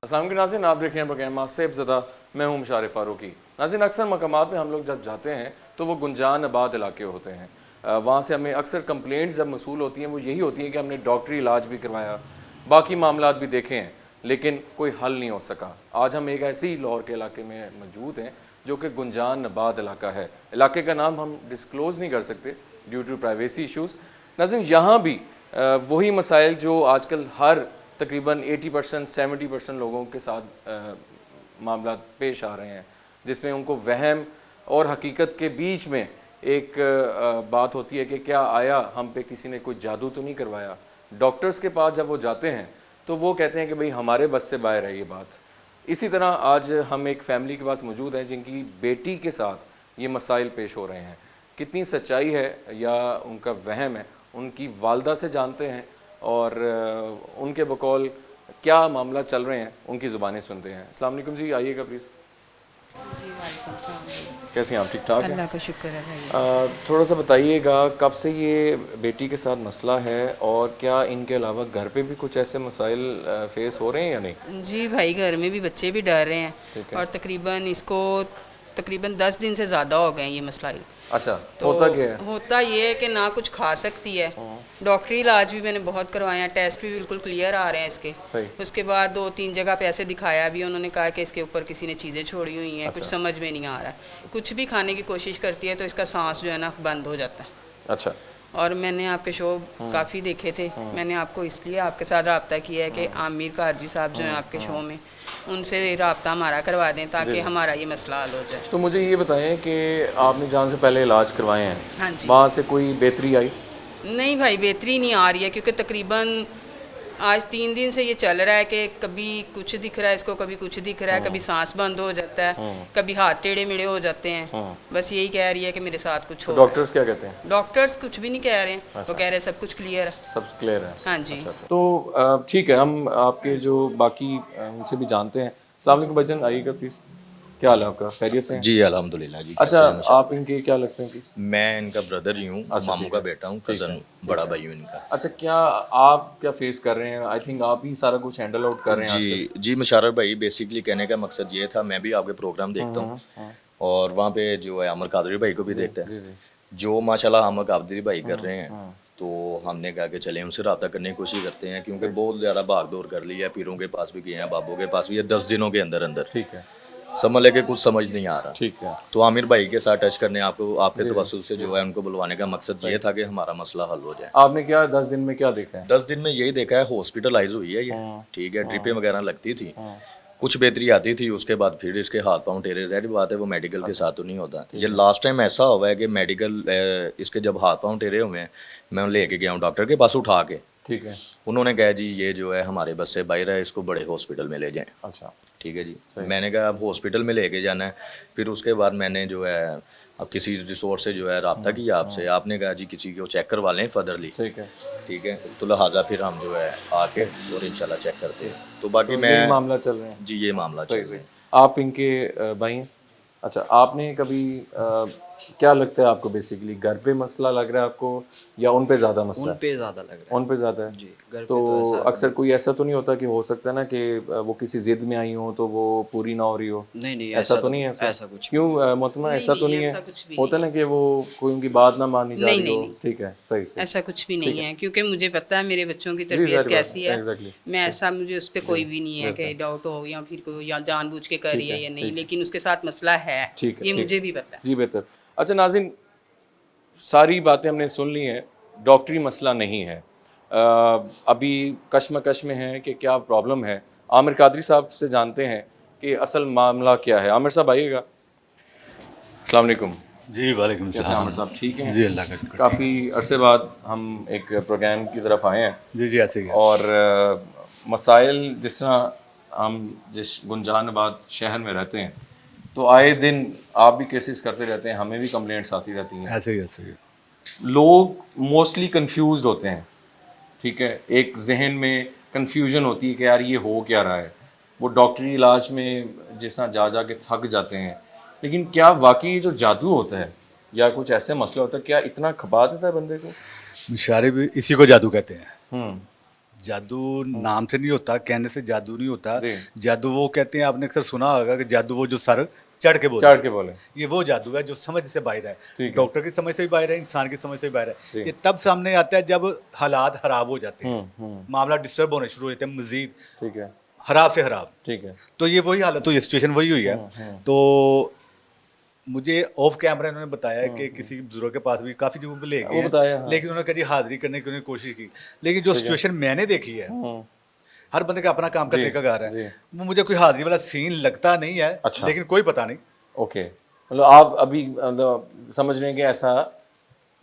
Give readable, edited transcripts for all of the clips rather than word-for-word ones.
अस्सलाम वालेकुम नाज़रीन, आप देख रहे हैं प्रोग्राम सेब ज़दा। मैं हूं मुशारिफ फारूकी। नाज़रीन, अक्सर मकामात पे हम लोग जब जाते हैं तो वो गुंजान आबाद इलाके होते हैं। वहाँ से हमें अक्सर कंप्लेंट्स जब मसूल होती हैं वो यही होती हैं कि हमने डॉक्टरी इलाज भी करवाया, बाकी मामलात भी देखे हैं, लेकिन कोई हल नहीं हो सका। आज हम एक ऐसे ही लाहौर के इलाके में मौजूद हैं जो कि गुंजान आबाद इलाका है। इलाके का नाम हम डिस्क्लोज़ नहीं कर सकते ड्यू टू प्राइवेसी इशूज़। नाज़रीन, यहाँ भी वही मसाइल जो आजकल हर तकरीबन 80% 70% लोगों के साथ मामला पेश आ रहे हैं, जिसमें उनको वहम और हकीकत के बीच में एक बात होती है कि क्या आया हम पे किसी ने कोई जादू तो नहीं करवाया। डॉक्टर्स के पास जब वो जाते हैं तो वो कहते हैं कि भाई हमारे बस से बाहर है ये बात। इसी तरह आज हम एक फैमिली के पास मौजूद हैं जिनकी बेटी के साथ ये मसाइल पेश हो रहे हैं। कितनी सच्चाई है या उनका वहम है, उनकी वालदा से जानते हैं और उनके बकौल क्या मामला चल रहे हैं उनकी ज़ुबानें सुनते हैं। अस्सलाम वालेकुम जी, आइएगा प्लीज़। जी वालेकुम सलाम। कैसे हैं आप? ठीक ठाक हैं? अल्लाह का शुक्र है भाई। थोड़ा सा बताइएगा कब से ये बेटी के साथ मसला है और क्या इनके अलावा घर पे भी कुछ ऐसे मसाइल फेस हो रहे हैं या नहीं? जी भाई, घर में भी बच्चे भी डर रहे ठीक हैं है। और तकरीबन 10 दिन से ज़्यादा हो गए हैं ये मसला ही। अच्छा, तो होता क्या है? होता ये है कि ना कुछ खा सकती है। डॉक्टरी इलाज भी मैंने बहुत करवाया, टेस्ट भी बिल्कुल क्लियर आ रहे हैं इसके। सही। उसके बाद 2-3 जगह पे ऐसे दिखाया भी, उन्होंने कहा कि इसके ऊपर किसी ने चीज़ें छोड़ी हुई हैं। अच्छा। कुछ समझ में नहीं आ रहा है। कुछ भी खाने की कोशिश करती है तो इसका सांस जो है ना बंद हो जाता है। अच्छा। और मैंने आपके शो काफ़ी देखे थे। मैंने आपको इसलिए आपके साथ रब्ता किया है कि आमिर कादरी साहब जो हैं आपके शो में, उनसे रब्ता हमारा करवा दें ताकि हमारा ये मसला हल हो जाए। तो मुझे ये बताएं कि आपने जहाँ से पहले इलाज करवाए हैं हाँ जी। वहाँ से कोई बेहतरी आई? नहीं भाई, बेहतरी नहीं आ रही है क्योंकि तकरीबन आज 3 दिन से ये चल रहा है कि कभी कुछ दिख रहा है इसको, कभी कुछ दिख रहा है, कभी सांस बंद हो जाता है, कभी हाथ टेढ़े मेढ़े हो जाते हैं। बस यही कह रही है कि मेरे साथ कुछ हो रहा है। डॉक्टर्स क्या कहते हैं? डॉक्टर्स कुछ भी नहीं कह रहे हैं। अच्छा। वो कह रहे हैं सब कुछ क्लियर है। सब क्लियर है? हाँ जी। अच्छा, अच्छा। तो ठीक है, हम आपके जो बाकी उनसे भी जानते हैं। अस्सलाम वालेकुम भाईजान, आइएगा प्लीज़। क्या हाल है आपका? खैरियत से हैं? जी अल्हम्दुलिल्लाह जी। अच्छा, कैसे हैं मुशर्रफ आप इनके क्या लगते हैं प्लीज़? भाई? मैं इनका ब्रदर ही हूँ, अच्छा, मामू ठीक का है। बेटा हूँ, ठीक कज़न है, हूँ, ठीक बड़ा है। भाई हूँ इनका। अच्छा, क्या आप क्या फेस कर रहे हैं? आई थिंक आप ही सारा कुछ हैंडल आउट कर रहे हैं आजकल। जी जी मुशर्रफ भाई, बेसिकली कहने का मकसद ये था, मैं भी आपके प्रोग्राम देखता हूँ और वहाँ पे जो है अमर कादरी भाई को भी देखता जी है, जी। जो माशाल्लाह अमर कादरी भाई कर रहे हैं। तो हमने कहा कि चलें उनसे रब्ता करने की कोशिश करते हैं, क्योंकि बहुत ज़्यादा भाग दौड़ कर ली है, पीरों के पास भी गए हैं, बाबों के पास भी है, 10 दिनों के अंदर अंदर ठीक है, समझ लेके कुछ समझ नहीं आ रहा। ठीक है। तो आमिर भाई के साथ टच करने आपको आपके तवस्सुल से जो है उनको बुलवाने का मकसद ये था कि हमारा मसला हल हो जाए। आपने क्या 10 दिन में क्या देखा है? 10 दिन में यही देखा है, हॉस्पिटलाइज हुई है ये, ठीक है, ड्रिपें वगैरह लगती थी, कुछ बेहतरी आती थी, उसके बाद फिर इसके हाथ पांव टेढ़े, ज़ाहिर बात है वो मेडिकल के साथ तो नहीं होता। ये लास्ट टाइम ऐसा हुआ है कि मेडिकल इसके जब हाथ पांव टेढ़े हुए हैं, मैं लेके गया हूँ डॉक्टर के पास उठा के, ठीक है। उन्होंने कहा जी ये जो है हमारे बस से बाहर है, इसको बड़े हॉस्पिटल में ले जाएं। अच्छा, ठीक है जी। मैंने कहा अब हॉस्पिटल में लेके जाना है। फिर उसके बाद मैंने जो है अब किसी रिसोर्स से जो है रब्ता किया आपसे, आपने कहा जी किसी को चेक करवा लें फर्दरली, ठीक है। ठीक है, तो लिहाजा फिर हम जो है आके और इंशाल्लाह चेक करते हैं। तो बाकी तो मैं यही मामला चल रहे हैं? जी ये मामला चल सही रहा सही। है। आप इनके भाई हैं? अच्छा, आपने कभी क्या लगता है आपको बेसिकली घर पे मसला लग रहा है आपको या उन पे ज़्यादा मसला उन है? पे ज़्यादा लग रहा उन पे ज़्यादा है? है जी। घर पे तो तो ऐसा अक्सर कोई ऐसा तो नहीं होता कि हो सकता है ना कि वो किसी जिद में आई हो तो वो पूरी ना हो रही हो? नहीं नहीं, ऐसा तो नहीं है? ऐसा कुछ क्यों मोहतरमा, ऐसा तो नहीं है? ऐसा कुछ भी होता है ना कि वो कोई उनकी बात ना मानी जा नहीं, रही हो। नहीं, ठीक है, सही सही। ऐसा कुछ भी नहीं है क्योंकि मुझे पता है मेरे बच्चों की जी, तरबियत जाहिर बात कैसी है। एग्जैक्टली। मैं ऐसा, मुझे उस पर कोई भी नहीं है कि डाउट हो या फिर कोई या जानबूझ के कर रही है या नहीं, लेकिन उसके साथ मसला है, ठीक है, ये ठीक। मुझे भी पता है। जी बेहतर। अच्छा नाज़रीन, सारी बातें हमने सुन ली हैं, डॉक्टरी मसला नहीं है। अभी कश्मकश में है कि क्या प्रॉब्लम है। आमिर कादरी साहब से जानते हैं कि असल मामला क्या है। आमिर साहब आइएगा। अस्सलाम वालेकुम। जी वालेकुम कैसे सलाम। आमिर साहब, ठीक हैं? जी अल्लाह का शुक्र। काफ़ी अरसे बाद हम एक प्रोग्राम की तरफ आए हैं जी जी ऐसे ही है। और मसाइल जिस तरह हम जिस गुंजानाबाद शहर में रहते हैं तो आए दिन आप भी केसेस करते रहते हैं, हमें भी कंप्लेंट्स आती रहती हैं। ऐसे ही ऐसे ही। लोग मोस्टली कंफ्यूज्ड होते हैं, ठीक है, एक जहन में कंफ्यूजन होती है कि यार ये हो क्या रहा है। वो डॉक्टरी इलाज में जिस तरह जा जा के थक जाते हैं, लेकिन क्या वाकई जो जादू होता है या कुछ ऐसे मसला होता है, क्या इतना खपा देता है बंदे को? मुशारे भी इसी को जादू कहते हैं। जादू नाम से नहीं होता, कहने से जादू नहीं होता। जी। जादू वो कहते हैं, आपने अक्सर सुना होगा कि जादू वो जो सर चढ़ के बोलता चढ़ के बोले। ये वो जादू है जो समझ से बाहर है। ठीक है। डॉक्टर की समझ से भी बाहर है, इंसान की समझ से भी बाहर जी। है। ये तब सामने आता है जब हालात खराब हो जाते हैं, हम्म, मामला डिस्टर्ब होने शुरू हो जाते हैं, मजीद ठीक है, खराब से खराब। ठीक है। तो ये वही हालत हुई, सिचुएशन वही हुई है। तो मुझे ऑफ कैमरा इन्होंने बताया कि किसी बुजुर्ग के पास भी काफ़ी जगहों पे ले वो गए बताया, हैं, हाँ। लेकिन उन्होंने कभी हाजिरी करने की उन्होंने कोशिश की। लेकिन जो सिचुएशन मैंने देखी है, हर बंदे का अपना काम का जी, तरीका कार जी। है, वो मुझे कोई हाजिरी वाला सीन लगता नहीं है। अच्छा। लेकिन कोई पता नहीं ओके, मतलब आप अभी मतलब समझ रहे हैं कि ऐसा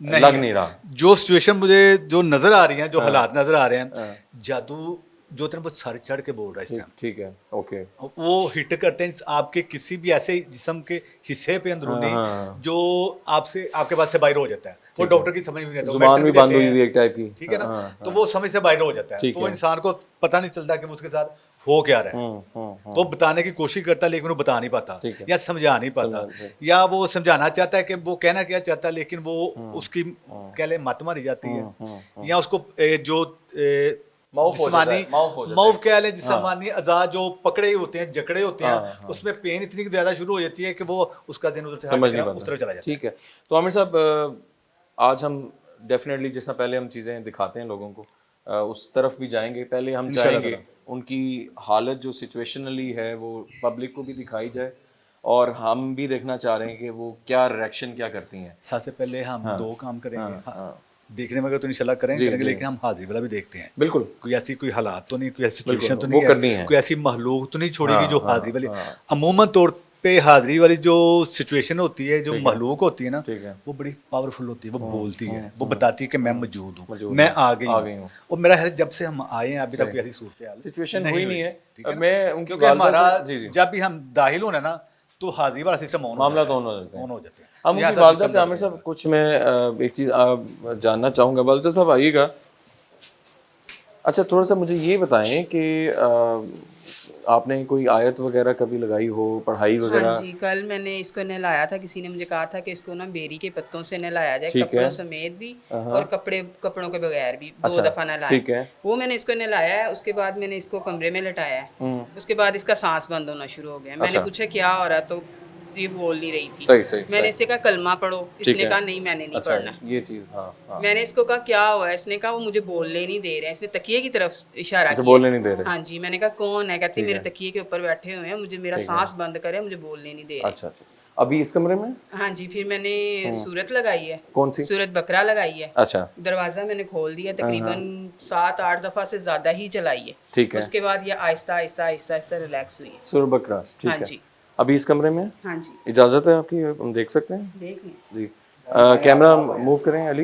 लग है। नहीं रहा। जो सिचुएशन मुझे जो नजर आ रही है, जो हाँ। हालात नजर आ रहे हाँ। हैं, जादू जो तरह वो सर चढ़ के बोल रहा है इस टाइम, ठीक है, ओके। वो हिट करते हैं आपके किसी भी ऐसे जिस्म के हिस्से पे अंदरूनी, हाँ, हाँ। जो आपसे आपके पास से बाहर हो जाता है। वो डॉक्टर की समझ में नहीं आता, वो जुबान भी medicine बंद देते हुई हैं, हुई एक टाइप की। ठीक है ना। हाँ, तो हाँ। वो समझ से बाहर हो जाता है, ठीक तो वो है। इंसान को पता नहीं चलता कि उसके साथ हो क्या रहा है। तो बताने की कोशिश करता है, लेकिन वो बता नहीं पाता ठीक है। या समझा नहीं पाता, समझा- या वो समझाना चाहता है कि वो कहना क्या चाहता है, लेकिन वो उसकी कह ले मत मारी जाती है, या उसको जो माउफ हो जाता है, जिस्मानी माउफ हो जाता है। माउफ कह लें, जिस्मानी अज़ा जो पकड़े होते हैं, जकड़े होते हाँ, हैं, हाँ। उसमें पेन इतनी ज्यादा शुरू हो जाती है कि वो उसका ज़हन उधर से समझ हट नहीं के पाता। उस तरफ चला जाता है। ठीक है, तो आमिर साहब आज हम डेफिनेटली जिस तरह पहले हम चीज़ें दिखाते हैं लोगों को उस तरफ भी जाएंगे। पहले हम इंशाल्लाह चाहेंगे उनकी हालत जो सिचुएशनली है वो पब्लिक को भी दिखाई जाए, और हम भी देखना चाह रहे हैं कि वो क्या रिएक्शन क्या करती हैं। सबसे पहले हम हाँ। दो काम करेंगे। हाँ, हाँ। देखने में अगर तो इंशाल्लाह करेंगे, जी, करेंगे, जी। लेकिन हम हाजिरी वाला भी देखते हैं। बिल्कुल, कोई ऐसी कोई हालात तो नहीं, कोई ऐसी बिल्कुल, सिचुएशन तो वो नहीं करनी है। कोई ऐसी महलूक तो नहीं छोड़ेगी हाँ, जो हाँ, हाजिरी वाली। हाँ। अमूमन तौर पे हाजिरी वाली जो सिचुएशन होती है, जो ठीक है। महलूक होती है ना, ठीक है। वो बड़ी पावरफुल होती है। वो बोलती है, वो बताती है कि मैं मौजूद हूँ, मौजूद मैं हूँ, आ आ गई गई हूँ। हूँ। और मेरा है जब से हम आए हैं अभी तक कोई ऐसी सूरत हाल सिचुएशन हुई नहीं है। ठीक है ना? मैं उनकी क्योंकि वालिदा हमारा से- जी, जी। जब भी हम दाखिल होना ना, तो हाजिरी वाला सिस्टम ऑन मामला तो ऑन हो जाते हैं। ऑन हो जाते हैं। हम ये उनकी ऐसा वालिदा system से आमिर बन गया साहब कुछ मैं एक चीज़ जानना चाहूँगा। वालिदा साहब आइएगा। अच्छा, थोड़ा सा मुझे ये बताएं कि आपने कोई आयत वगैरह कभी लगाई हो, पढ़ाई वगैरह? हाँ जी, कल मैंने इसको नहलाया था। किसी ने मुझे कहा था कि इसको ना बेरी के पत्तों से नहलाया जाए, ठीक है। कपड़ों समेत भी और कपड़ों के बगैर भी। दो अच्छा, दफा नहलाया। ठीक है। वो मैंने इसको नहलाया है। उसके बाद मैंने इसको कमरे में लटाया है। उसके बाद इसका सांस बंद होना शुरू हो गया। मैंने अच्छा। पूछा क्या हो रहा, तो ये बोल नहीं रही थी। सही, सही, मैंने सही। इससे कहा कलमा पढ़ो, ठीक इसने है। कहा नहीं मैंने नहीं अच्छा, पढ़ना। ये चीज़, हाँ, हाँ। मैंने इसको कहा क्या हुआ है, इसने कहा वो मुझे बोलने नहीं दे रहे हैं। इसने तकिए की तरफ इशारा अच्छा, किया। बोलने नहीं दे रहे। हाँ जी, मैंने कहा कौन है, कहती ठीक मेरे है। तकिए के ऊपर बैठे हुए हैं, मुझे मेरा ठीक है। सांस बंद करे, मुझे बोलने नहीं दे रहे। अच्छा, अच्छा। अभी इस कमरे में हाँ जी, फिर मैंने सूरत लगाई है। कौन सी? सूरत बकरा लगाई है। अच्छा, दरवाज़ा मैंने खोल दिया, तकरीबन 7-8 दफ़ा से ज़्यादा ही चलाई है। ठीक है। उसके बाद ये आहिस्ता आहिस्ता आहिस्ता आहिस्ता रिलैक्स हुई है। सुर बकरा, ठीक हाँ है। जी। अभी इस कमरे में हाँ जी, इजाज़त है आपकी, हम देख सकते हैं? देख लें। जी। कैमरा मूव करें अली।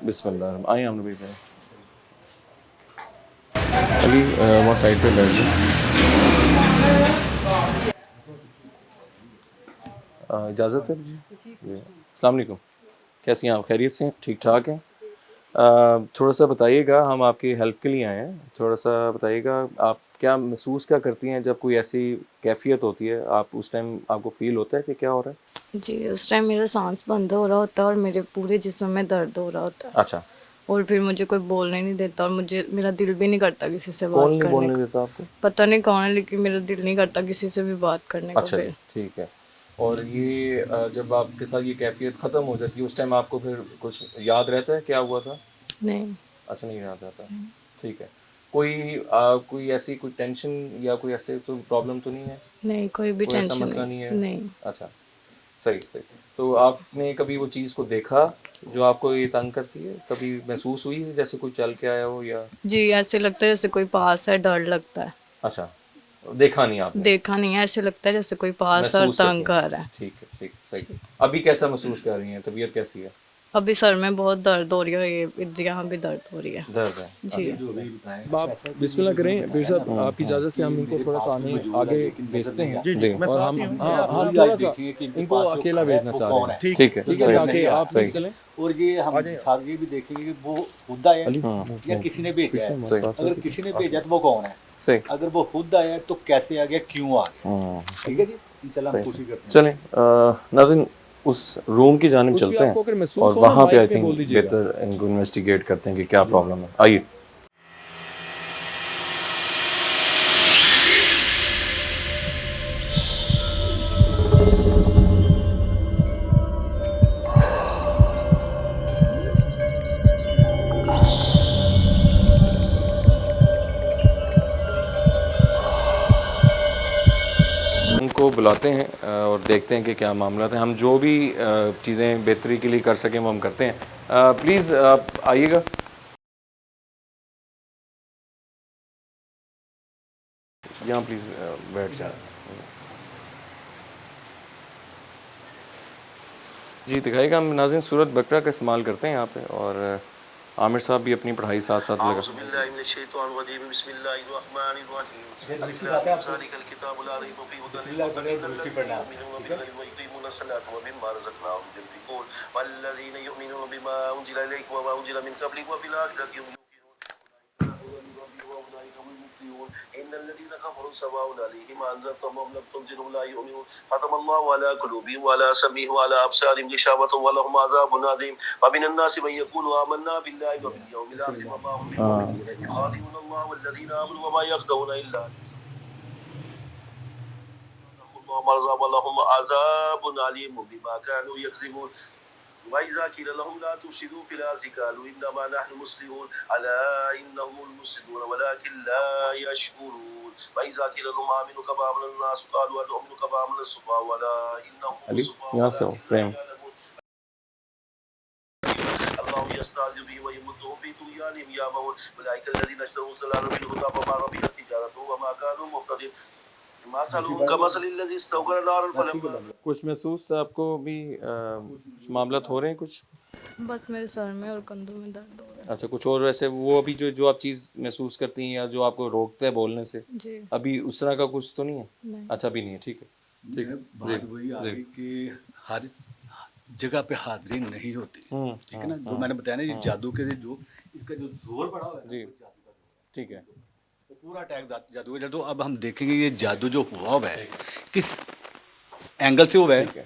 बिस्मिल्लाह, आइए हम भी अली वहाँ साइड पे बैठ जाए। इजाज़त है जी? अस्सलाम वालेकुम। कैसी हैं आप? खैरियत से हैं? ठीक ठाक हैं? थोड़ा सा बताइएगा, हम आपकी हेल्प के लिए आए हैं। थोड़ा सा बताइएगा आप क्या महसूस क्या करती हैं जब कोई ऐसी कैफियत होती है? आप उस टाइम आपको फील होता है कि क्या हो रहा है? जी, उस टाइम मेरा सांस बंद हो रहा होता है और मेरे पूरे जिस्म में दर्द हो रहा होता है, अच्छा, और फिर मुझे कोई बोलने नहीं देता, और मुझे मेरा दिल भी नहीं करता किसी से कौन बात नहीं करने बोलने का। देता आपको? पता नहीं कौन है, लेकिन मेरा दिल नहीं करता किसी से भी बात करने का। अच्छा जी, फिर ठीक है। और ये जब आपके साथ ये कैफियत ख़त्म हो जाती है उस टाइम आपको फिर कुछ याद रहता है क्या हुआ था? नहीं, अच्छा, नहीं याद रहता। ठीक है। कोई ऐसी कोई टेंशन या कोई ऐसे तो प्रॉब्लम तो नहीं है? नहीं कोई भी कोई ऐसा टेंशन मसला नहीं है? नहीं। अच्छा, सही सही। तो आपने कभी वो चीज़ को देखा जो आपको ये तंग करती है? कभी महसूस हुई है जैसे कोई चल के आया हो या? जी, ऐसे लगता है जैसे कोई पास है, डर लगता है। अच्छा, देखा नहीं आपने? देखा नहीं है, ऐसे लगता है जैसे कोई पास और महसूस करती तंग हैं। कर रहा है। ठीक है, ठीक, सही। अभी कैसा महसूस कर रही हैं? तबीयत कैसी है? अभी सर में बहुत दर्द हो रही है, ये यहाँ भी दर्द हो रही है। दर्द है? जी, आप बिस्मिल्लाह करें पीर साहब, आपकी इजाज़त से हम इनको थोड़ा सा आगे भेजते हैं जी, और हम हाँ थोड़ा सा इनको अकेला भेजना चाह रहे हैं, ठीक है, ठीक है, ताकि आप सही। चलें। और ये हम साथ ये भी देखेंगे कि वो खुद आया है या किसी ने भेजा है। अगर किसी ने भेजा तो वो कौन है, सही। अगर वो खुद आया तो कैसे आ गया, क्यों आ गया। ठीक है जी, इंशाल्लाह हम कोशिश करते हैं। चलें नाज़रीन, उस रूम की जानिब कुछ भी चलते आपको अगर हैं महसूस और हो ना, वहाँ पे आई माइक पे थिंक बोल दीजिएगा। बेहतर इनको इन्वेस्टिगेट करते हैं कि क्या प्रॉब्लम है। आइए। उनको बुलाते हैं और देखते हैं कि क्या मामला है। हम जो भी चीज़ें बेहतरी के लिए कर सकें वो हम करते हैं। प्लीज़ आप आइएगा। यहाँ प्लीज़ बैठ जाए। जी दिखाएगा। हम नाज़रीन सूरत बकरा का इस्तेमाल करते हैं यहाँ पे, और आमिर साहब भी अपनी पढ़ाई साथ साथ लगा। अली यहाँ से हो फ्रेम। कुछ महसूस आपको भी मामला हो रहे हैं कुछ? बस मेरे सर में और कंधों में दर्द हो रहा है। अच्छा, कुछ और वैसे वो अभी जो जो आप चीज़ महसूस करती हैं या जो आपको रोकता है बोलने से, जी अभी उस तरह का कुछ तो नहीं है? नहीं। अच्छा, अभी नहीं है, ठीक है। ठीक है। बात वही आ गई कि हर जगह पे हाजिरी नहीं होती, ठीक है ना। जो मैंने बताया ना, ये जादू के जो इसका जो जोर पड़ा हुआ है जी, वो जादू का जोर है। ठीक है। तो पूरा अटैक जादू का। तो अब हम देखेंगे ये जादू जो हुआ हुआ है किस एंगल से हुआ है, ठीक है।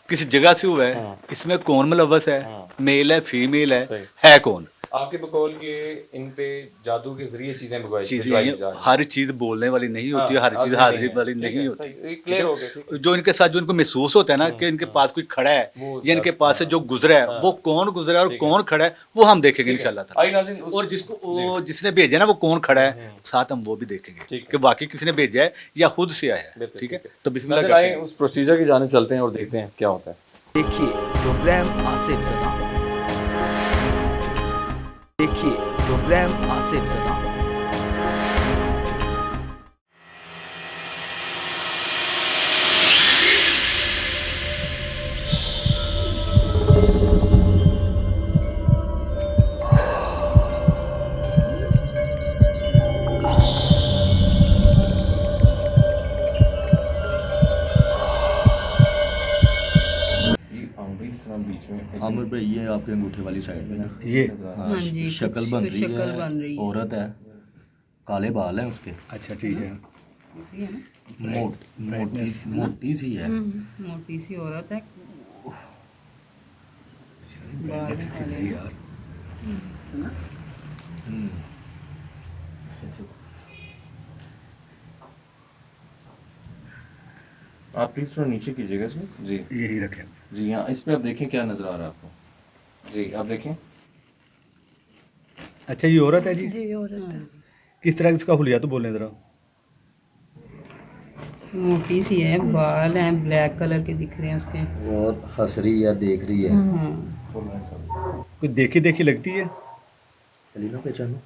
किस जगह से हुआ है, इसमें कौन मुलव्वस है, मेल है फीमेल है कौन। आपके बकौल के इन पे जादू के जरिए चीज़ें चीजें भिजवाई हैं, जा रही हैं। हर चीज बोलने वाली नहीं होती है, हाँ, हर चीज हाजिरी हाजिरी नहीं है, वाली ठीक नहीं है, होती। सही, ये clear हो गया, ठीक है। जो इनके साथ जो इनको महसूस होता है ना कि इनके पास कोई खड़ा है वो या इनके ज्यादा- पास से जो गुजरा है वो कौन गुजरा है और ठीक है। कौन खड़ा है वो हम देखेंगे ठीक है। इंशाल्लाह आई नाज़रीन, ताला। उस- और जिसको वो जिसने भेजा ना वो कौन खड़ा है साथ हम वो भी देखेंगे ठीक है। कि वाकई किसी ने भेजा है या खुद से आया है। बेहतर, ठीक है, ठीक है। तो बिस्मिल्लाह नाज़रीन, करते आए हैं। उस प्रोसीजर की जानिब चलते हैं और देखते हैं क्या होता है। देखिए प्रोग्राम आसिफ ज़दा। देखिए प्रोग्राम आसिफ ज़दा। बीच में आमिर भाई ये आपके अंगूठे वाली साइड में ना ये हाँ, शक्ल बन रही है, औरत है, काले बाल है उसके। अच्छा ठीक है। मोटी सी है। मोटी सी औरत है, बाल काले हैं। यार आप प्लीज़ थोड़ा नीचे कीजिएगा इसमें। जी यही रखें। जी, यहाँ इस पे आप देखें क्या नज़र आ रहा है आपको। जी आप देखें। अच्छा ये औरत है जी, जी औरत है। किस तरह इसका हुलिया तो बोलने जरा। मोटी सी है, बाल हैं, ब्लैक कलर के दिख रहे हैं उसके। बहुत हंस रही है, देख रही है। हाँ, कोई देखी देखी लगती है, चली ना पहचानो।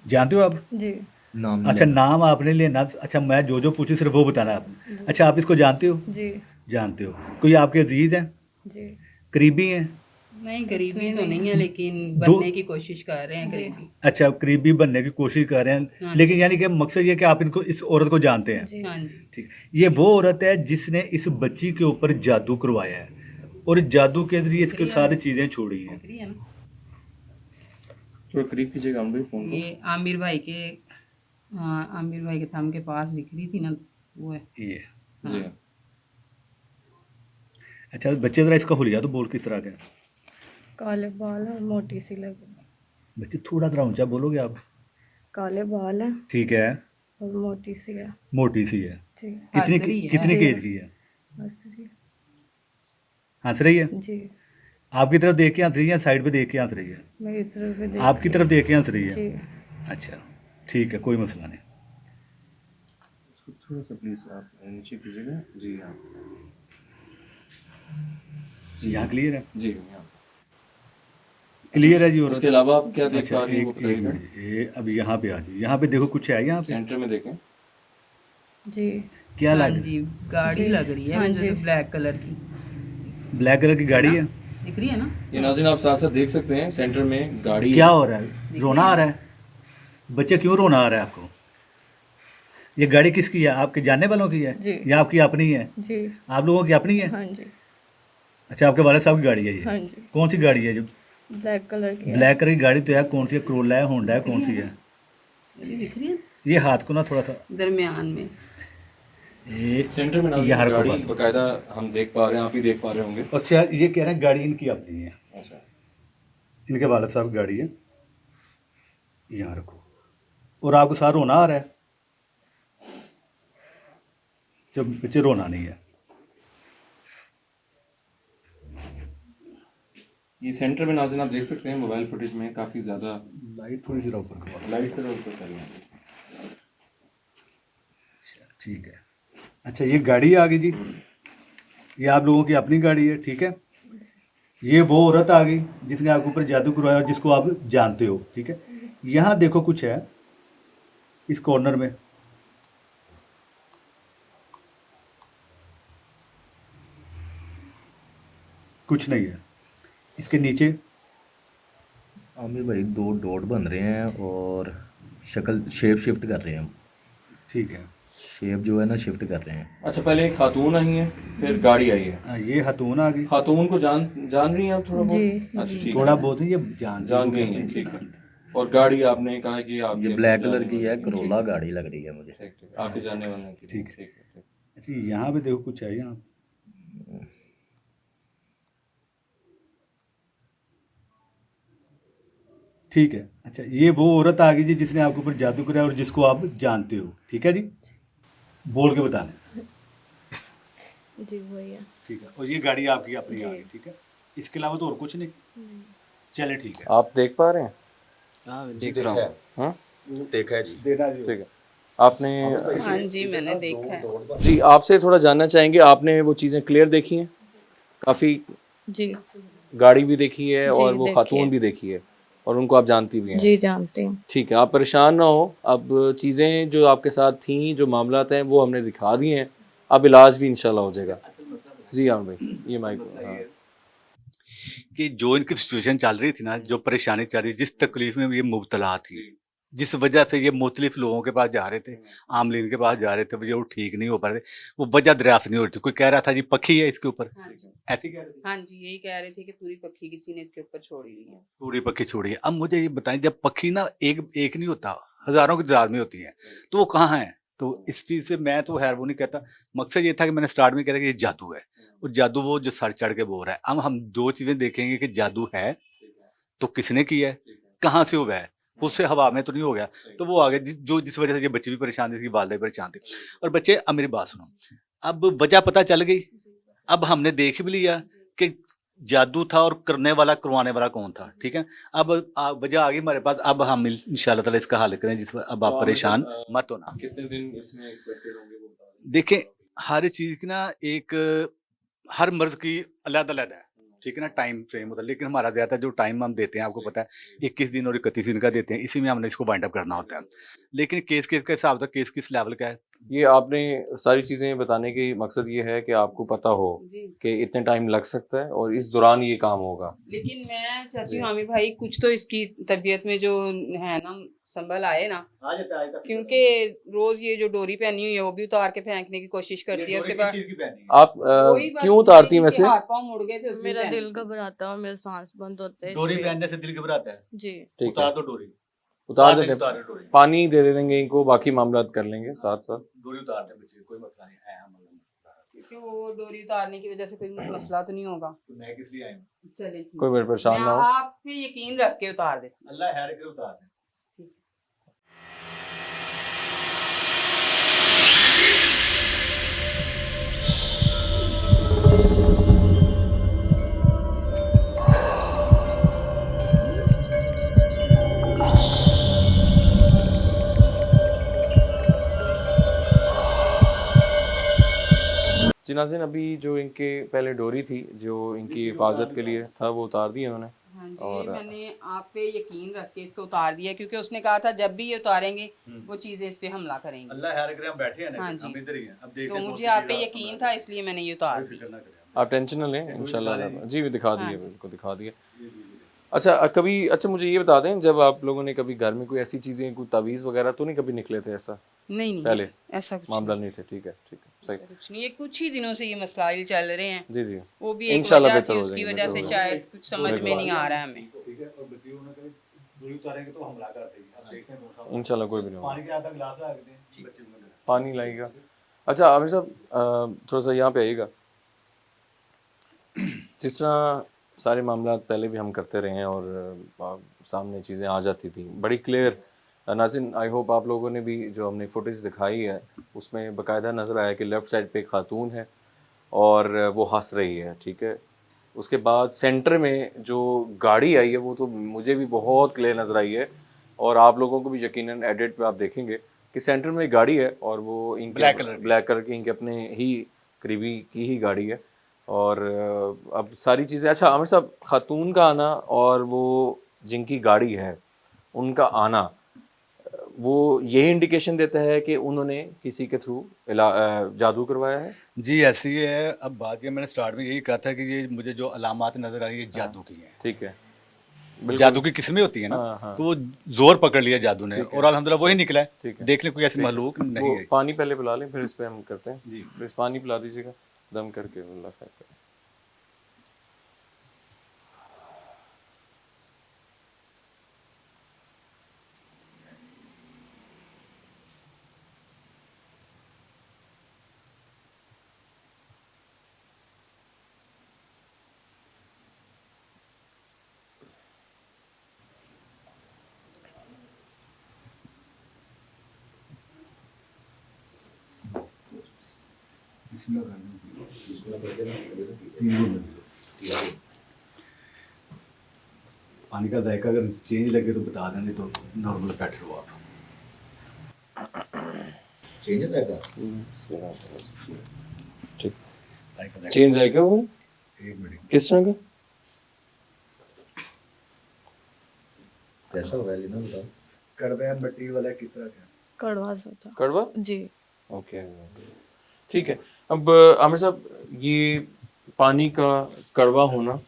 जानते हो आप? जी नाम अच्छा नाम आपने लेना। अच्छा मैं जो जो पूछी सिर्फ वो बताना है आपने। अच्छा आप इसको जानते हो? जी जानते हो। कोई आपके अजीज हैं, जी करीबी हैं? नहीं गरीबी तो नहीं है, लेकिन दो- बनने की कोशिश कर रहे हैं गरीबी। अच्छा करीबी बनने की कोशिश कर रहे हैं, हाँ लेकिन यानी कि मकसद ये कि आप इनको इस औरत को जानते हैं। जी हाँ जी। ठीक, ये वो औरत है जिसने इस बच्ची के ऊपर जादू करवाया है और जादू के जरिए इसके सारी चीजें छोड़ी हैं। दिख रही है ना, थोड़ा करीब कीजिएगा हम भी फ़ोन को। ये आमिर भाई के, हाँ आमिर भाई के थंब के पास दिख रही थी ना, वो है। ये जी अच्छा बच्चे ज़रा इसका हुलिया तो बोल किस तरह का है? काले बाल है और मोटी सी लगी। बच्चे थोड़ा ज़रा ऊंचा बोलोगे आप? काले बाल है ठीक है, और मोटी सी है। मोटी सी है। जी कितनी केज की है? हंस रही है। हंस रही है? जी आपकी तरफ देख के हंस रही है, साइड पे देख के हंस रही है? मेरी तरफ भी देख। आपकी तरफ देख के हंस रही है? जी अच्छा ठीक है, कोई मसला नहीं। थोड़ा सा प्लीज आप नीचे कीजिएगा। जी हाँ, जी यहाँ क्लियर है? जी हाँ। क्लियर है जी। और उसके अलावा आप क्या देख अच्छा पा रही हैं वो एक बताइएगा। मिनट, ये अब यहाँ पे आ जाइए। यहाँ पे देखो कुछ है यहाँ पे? सेंटर में देखें। जी क्या हाँ लग रहा जी, गाड़ी लग रही है हाँ मुझे जी। तो ब्लैक कलर की है? ब्लैक कलर की गाड़ी है? दिख रही है ना। ये नाज़रीन आप साथ साथ देख सकते हैं सेंटर में गाड़ी क्या हो रहा है? रोना आ रहा है? बच्चे क्यों रोना आ रहा है आपको? ये गाड़ी किसकी है? आपके जानने वालों की है जी। या आपकी अपनी है? जी आप लोगों की अपनी है? हाँ जी अच्छा आपके वाले साहब की गाड़ी है ये? हाँ जी। कौन सी गाड़ी है जो ब्लैक कलर की है। ब्लैक कलर की गाड़ी तो है? कौन सी है? क्रोला है, होंडा है, कौन सी है? ये दिख रही है ये हाथ को ना थोड़ा सा दरमियान में। ये सेंटर में यहाँ नाज़रीन रखो गाड़ी बात। बकायदा हम देख पा रहे हैं, आप ही देख पा रहे होंगे। अच्छा ये कह रहे हैं गाड़ी इनकी अपनी है, अच्छा, इनके वालिद साहब की गाड़ी है। यहाँ रखो। और आपको सारा रोना आ रहा है? जब बच्चे रोना नहीं है। ये सेंटर में नाज़रीन आप देख सकते हैं मोबाइल फुटेज में काफ़ी ज़्यादा लाइट थोड़ी सी ऊपर करो। लाइट से ऊपर कर रही है। ठीक है। अच्छा ये गाड़ी आ गई जी, ये आप लोगों की अपनी गाड़ी है, ठीक है। ये वो औरत आ गई जिसने आपके ऊपर जादू करवाया और जिसको आप जानते हो, ठीक है। यहाँ देखो कुछ है इस कॉर्नर में, कुछ नहीं है। इसके नीचे आमिर भाई 2 डॉट बन रहे हैं और शक्ल शेप शिफ्ट कर रहे हैं हम। ठीक है। शेप जो है ना शिफ्ट कर रहे हैं। अच्छा, पहले एक खातून आई है, फिर गाड़ी आई है। ये हतून आ गई। खातून को जान रही हैं आप थोड़ा बहुत? अच्छा ठीक थोड़ा है, बहुत है, ये जान गई हैं, ठीक है। और गाड़ी आपने कहा कि आप ये ब्लैक कलर की है, करोला गाड़ी लग रही है मुझे। ठीक ठीक, आपके जानने वाले की। ठीक है। ठीक है, ठीक। अच्छा यहाँ पे देखो कुछ है यहाँ। ठीक है। अच्छा ये वो औरत आ गई जी जिसने आपके ऊपर जादू कराया और जिसको आप जानते हो, ठीक है जी। बोल के बताना। जी वही है। ठीक है। और ये गाड़ी आपकी अपनी आ गई, ठीक है। इसके अलावा तो और कुछ नहीं। चले ठीक है। आप देख पा रहे हैं? हाँ दिख रहा हूँ। हाँ? देखा है जी। देना जी। ठीक है। आपने हाँ जी, मैंने देखा है। जी आपसे थोड़ा जानना चाहेंगे, आपने वो चीज़ें क्लियर देखी हैं? काफ़ी जी गाड़ी भी देखी है जी, और वो देखी खातून है। भी देखी है और उनको आप जानती भी हैं? जी जानती हूँ। ठीक है, आप परेशान ना हो। अब चीज़ें जो आपके साथ थी, जो मामलात हैं वो हमने दिखा दी हैं, अब इलाज भी इंशाल्लाह हो जाएगा। जी हाँ भाई, ये माइक। हाँ। कि जो इनकी सिचुएशन चल रही थी ना, जो परेशानी चल रही, जिस तकलीफ में ये मुब्तला थी, जिस वजह से ये मुख्तलिफ लोगों के पास जा रहे थे, आमलीन के पास जा रहे थे, वो ठीक नहीं हो पा रहे थे, वो वजह दरियाफ्त नहीं हो रही थी। कोई कह रहा था जी पक्षी है इसके ऊपर, हाँ जी, ऐसे कह रहे थे, हाँ जी, यही कह रहे थे कि पूरी पक्षी किसी ने इसके ऊपर छोड़ी हुई है। पूरी पक्षी छोड़ी है। अब मुझे ये बताएं, जब पक्षी ना एक नहीं होता, हजारों की तादाद में होती है, तो वो कहाँ है? तो इस चीज से मैं तो खैर वो नहीं कहता। मकसद ये था कि मैंने स्टार्ट में कहता कि ये जादू है, और जादू वो जो सर चढ़ के बोल रहा है। अब हम 2 चीजें देखेंगे कि जादू है तो किसने किया है, कहाँ से हुआ है, उससे हवा में तो नहीं हो गया। तो वो आगे जो जिस वजह से ये बच्चे भी परेशान थे, इसकी वालदा भी परेशान थी। और बच्चे, अब मेरी बात सुनो, अब वजह पता चल गई। अब हमने देख भी लिया कि जादू था और करने वाला करवाने वाला कौन था, ठीक है। अब वजह आ गई हमारे पास। अब हम इंशाल्लाह ताला इसका हल करें, जिस अब आप परेशान मत होना। कितने दिन इसमें एक्सपेक्टेड होंगे वो बता दें। देखें, हर चीज की ना एक, हर मर्ज की अलग-अलग है, ठीक है ना, टाइम फ्रेम होता है। लेकिन हमारा ज्यादा जो टाइम हम देते हैं, आपको पता है 21 दिन और 31 दिन का देते हैं, इसी में हमने इसको वाइंड अप करना होता है। लेकिन केस का हिसाब होता है, केस किस लेवल का है। ये आपने सारी चीज़ें बताने की मकसद ये है कि आपको पता हो जी। कि इतने टाइम लग सकता है और इस दौरान ये काम होगा। लेकिन मैं चाहती हूँ आमिर भाई, कुछ तो इसकी तबीयत में जो है ना संभल आए ना, क्योंकि रोज ये जो डोरी पहनी हुई है वो भी उतार के फेंकने की कोशिश करती है। उसके बाद आप वही बस क्यों उतारती हैं इसके वैसे? हाथ पाँव मुड़ गए थे उस दिन मेरा पहनने दिल से। घबराता है और मेरे सांस बंद होते हैं डोरी इसलिए। पहनने से दिल घबराता है, जी ठीक है, उतार दो डोरी, उतार उतार देते उतार हैं। डोरी, पानी दे देंगे इनको, बाकी मामला कर लेंगे साथ साथ। डोरी उतार दे बच्चे, कोई मसला नहीं है। कि वो डोरी उतारने की वजह से कोई मसला तो नहीं होगा। तो मैं किस लिए आया हूँ? चलिए ठीक कोई है। मेरे परेशान मैं ना हो। आप पे यकीन रख के उतार देती हूँ। अल्लाह हैर के उतार दे। जी नाज़रीन, अभी जो इनके पहले डोरी थी जो इनकी हिफाजत के लिए था वो उतार दी उन्होंने। हाँ जी, और मैंने आप पे यकीन रख के इसको उतार दिया, क्योंकि उसने कहा था जब भी ये उतारेंगे वो चीजें इस पे हमला करेंगे। अल्लाह हैर करे, हम बैठे हैं ना, हाँ जी। हम इधर ही हैं। अब देखते तो हैं कौन मुझे सी आप पे चीज़ यकीन था, इसलिए मैंने ये उतार दी। फिक्र ना करें। आप टेंशन न लें, इंशाल्लाह जी भी दिखा दिए, हाँ। बिल्कुल दिखा दिए। अच्छा कभी, अच्छा मुझे ये बता दें, जब आप लोगों ने कभी घर में कोई ऐसी चीज़ें, कोई तावीज़ वगैरह तो नहीं कभी निकले थे ऐसा? नहीं नहीं पहले ऐसा कुछ मामला नहीं, नहीं थे, ठीक है सही। ऐसा कुछ नहीं। ये कुछ ही दिनों से ये मसलाइल चल रहे हैं, जी जी, वो भी एक इंशाल्लाह वजह बेहतर थी, हो उसकी जाएंगे, वजह से बेहतर हो शायद कुछ समझ में नहीं आ रहा है हमें। ठीक है, और बच्चियों ने कहा डोरी उतारेंगे तो हमला कर देंगे। अब देखते हैं कौन सा। इंशाल्लाह कोई भी नहीं होगा। पानी के आधा गिलास ला के दें बच्चे को। पानी लाएगा। अच्छा आमिर साहब, थोड़ा सा यहाँ पे आइएगा। जिस तरह सारे मामला पहले भी हम करते रहे हैं और सामने चीज़ें आ जाती थी बड़ी क्लियर। नाज़रीन, आई होप आप लोगों ने भी जो हमने फुटेज दिखाई है उसमें बाकायदा नज़र आया कि लेफ़्ट साइड पे एक खातून है और वो हंस रही है, ठीक है। उसके बाद सेंटर में जो गाड़ी आई है वो तो मुझे भी बहुत क्लियर नज़र आई है, और आप लोगों को भी यकीनन एडिट पे आप देखेंगे कि सेंटर में एक गाड़ी है और वो इनके ब्लैक कलर की इनके अपने ही करीबी की ही गाड़ी है। और अब सारी चीज़ें, अच्छा आमिर साहब, खातून का आना और वो जिनकी गाड़ी है उनका आना, वो यही इंडिकेशन देता है कि उन्होंने किसी के थ्रू जादू करवाया है? जी ऐसी है। अब बात ये मैंने स्टार्ट में यही कहा था कि ये मुझे जो अलामात नजर आ रही है ये जादू की हैं। ठीक है, जादू की किस्में होती है ना, हाँ। तो वो जोर पकड़ लिया जादू ने और अल्हम्दुलिल्लाह वही निकला है। ठीक है। देख लें कोई ऐसी महलूक नहीं वो है। पानी पहले पिला लें, फिर इस पे हम करते हैं जी। प्लीज पानी पिला दीजिएगा दम करके, अल्लाह खैर करे। पानी का जायका अगर चेंज लगे तो बता दें, नहीं तो नॉर्मल बैठे रहो आप। चेंज हो जाएगा। ठीक, जायका देखो। चेंज है क्या वो? एक मिनट। किस तरह का? कैसा होगा लेना बताओ। कड़वा मिट्टी वाला किस तरह का? कड़वा सा था कड़वा? जी। ओके ठीक है। अब आमिर साहब, ये पानी का कड़वा होना,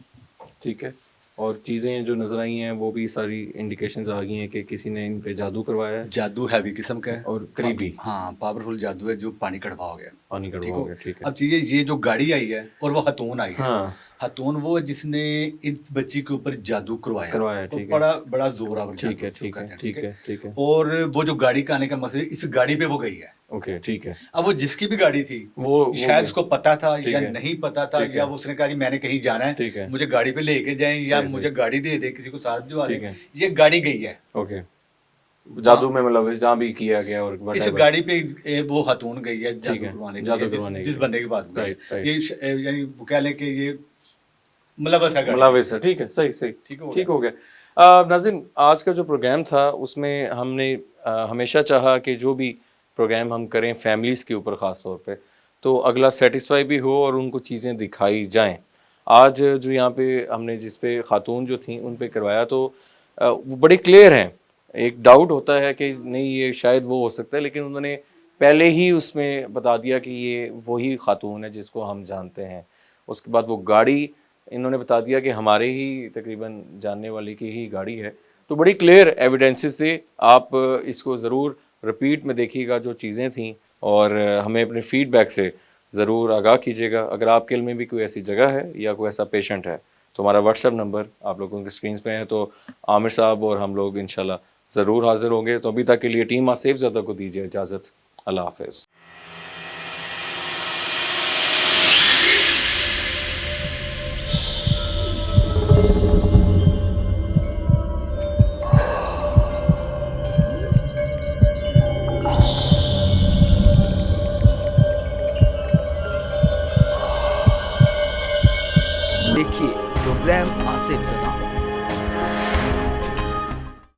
ठीक है, और चीज़ें जो नज़र आई हैं वो भी सारी इंडिकेशंस आ गई हैं कि किसी ने इन पे जादू करवाया है। जादू हैवी किस्म का है और करीबी, हाँ पावरफुल जादू है जो पानी कड़वा हो गया। पानी ठीक कड़वा हो हो गया, ठीक है। अब चीज़ें ये जो गाड़ी आई है और वो हतून आई है। हाँ हतून वो है जिसने इस बच्ची के ऊपर जादू करवाया करवाया, और ठीक है। बड़ा बड़ा जोरावर ठीक जादू है जिसको ठीक है कहते हैं, ठीक है ठीक है, और वो जो गाड़ी का आने का मकसद, इस गाड़ी पे वो गई है। ओके ठीक है। अब वो जिसकी भी गाड़ी थी वो शायद उसको पता था ठीक या है। नहीं पता था, ठीक या है। वो उसने कहा कि मैंने कहीं जाना ठीक है। है, मुझे गाड़ी पे लेके जाएं या सही, मुझे गाड़ी दे दे किसी को साथ जो आ ठीक रहे। है। ये गाड़ी गई है ओके, जादू में मतलब जहाँ भी किया गया और इस whatever। गाड़ी पे वो हतून गई है ठीक जादू है, करवाने के जादू लिए, करवाने के जिस लिए। बंदे के पास गई है। Right, right. ये यानी वो कह लें कि ये मुलव्वस है गाड़ी। मुलाविस है, ठीक है, सही सही, ठीक हो गया। नाज़रीन, आज का जो प्रोग्राम था उसमें हमने हमेशा चाहा कि जो भी प्रोग्राम हम करें फैमिलीज़ के ऊपर ख़ास तौर पे, तो अगला सेटिस्फाई भी हो और उनको चीज़ें दिखाई जाएं। आज जो यहाँ पे हमने जिस पे खातून जो थी उन पे करवाया तो वो बड़े क्लियर हैं। एक डाउट होता है कि नहीं ये शायद वो हो सकता है, लेकिन उन्होंने पहले ही उसमें बता दिया कि ये वही खातून है जिसको हम जानते हैं। उसके बाद वो गाड़ी इन्होंने बता दिया कि हमारे ही तकरीबन जानने वाले की ही गाड़ी है। तो बड़ी क्लियर एविडेंसेस थे। आप इसको ज़रूर रिपीट में देखिएगा जो चीज़ें थीं, और हमें अपने फीडबैक से ज़रूर आगाह कीजिएगा। अगर आपके इल्म में भी कोई ऐसी जगह है या कोई ऐसा पेशेंट है तो हमारा व्हाट्सएप नंबर आप लोगों के स्क्रीन पे है। तो आमिर साहब और हम लोग इंशाल्लाह ज़रूर हाज़िर होंगे। तो अभी तक के लिए टीम आसिफ ज़दा को दीजिए इजाज़त। अल्लाह हाफ़िज़। देखिए प्रोग्राम आसिफ जदा।